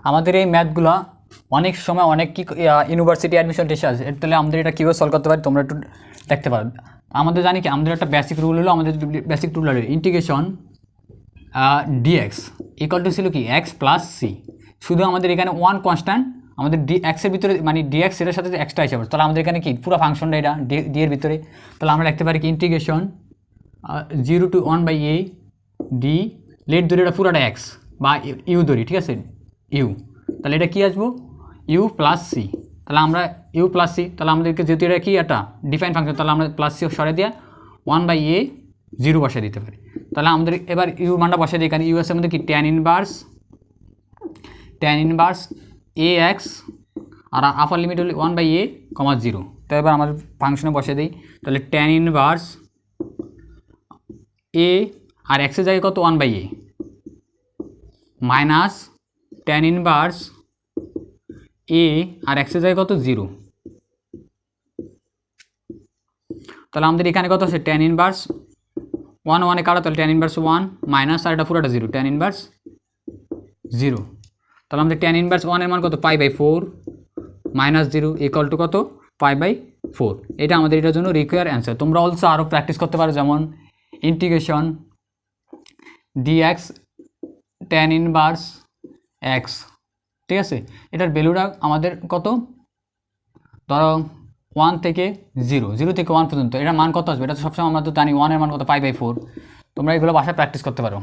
আমাদের এই ম্যাথগুলো অনেক সময় অনেক কি ইউনিভার্সিটি অ্যাডমিশন টেস্ট আছে, তাহলে আমাদের এটা কীভাবে সলভ করতে পারি তোমরা একটু দেখতে পারো। আমাদের জানি কি, আমাদের একটা বেসিক রুল হলো, আমাদের বেসিক রুল হলো ইন্টিগ্রেশন ডিএক্স ইকুয়াল টু ছিল কি এক্স প্লাস সি। শুধু আমাদের এখানে ওয়ান কনস্ট্যান্ট, আমাদের ডি এক্সের ভিতরে মানে ডিএক্স এর সাথে এক্সট্রা হিসাবে, তাহলে আমাদের এখানে কি পুরো ফাংশনটা এটা ডি এর ভিতরে, তাহলে আমরা লিখতে পারি কি integration 0 to 1/a D, late ধরি এটা পুরোটা এক্স বা ইউ ধরি, ঠিক আছে ইউ, তাহলে এটা কি আসবো ইউ প্লাস সি। তাহলে আমরা ইউ প্লাস সি, তাহলে আমাদেরকে যেহেতু এটা কি একটা ডিফাইন ফাংশন, তাহলে আমরা প্লাস সি সরে দিয়ে 1/a 0 বসায় দিতে পারি। তাহলে আমাদের এবার ইউ মানটা বসায় দিই, এখানে ইউ এর মধ্যে কি ট্যান ইনভার্স এ এক্স আর আপার লিমিট হলে 1/a, 0। তো এবার আমাদের ফাংশনে বসে দিই, তাহলে ট্যান ইনভার্স এ আর এক্সের জায়গায় কত 1/a minus tan inverse a আর এক্সের জায়গায় কত 0। তাহলে আমাদের এখানে কত আছে ট্যান ইনভার্স 1 কাটা, তাহলে ট্যান ইনভার্স 1 মাইনাস আর এটা পুরোটা 0, ট্যান ইনভার্স 0। তাহলে আমাদের ট্যান ইনভার্স 1 এর মান কত π/4 মাইনাস 0 ইকুয়াল টু কত π/4। এটা আমাদের এটার জন্য রিকোয়ার অ্যান্সার। তোমরা অলসো আরও প্র্যাকটিস করতে পারো, যেমন integration dx tan inverse x, ঠিক আছে, এটার ভ্যালুটা আমাদের কত, ধরো 1 থেকে 0 থেকে 1 পর্যন্ত, এটার মান কত আসবে, এটা তো সবসময় আমরা তো জানি 1 এর মান কত π/4। তোমরা এগুলো বাসায় প্র্যাকটিস করতে পারো।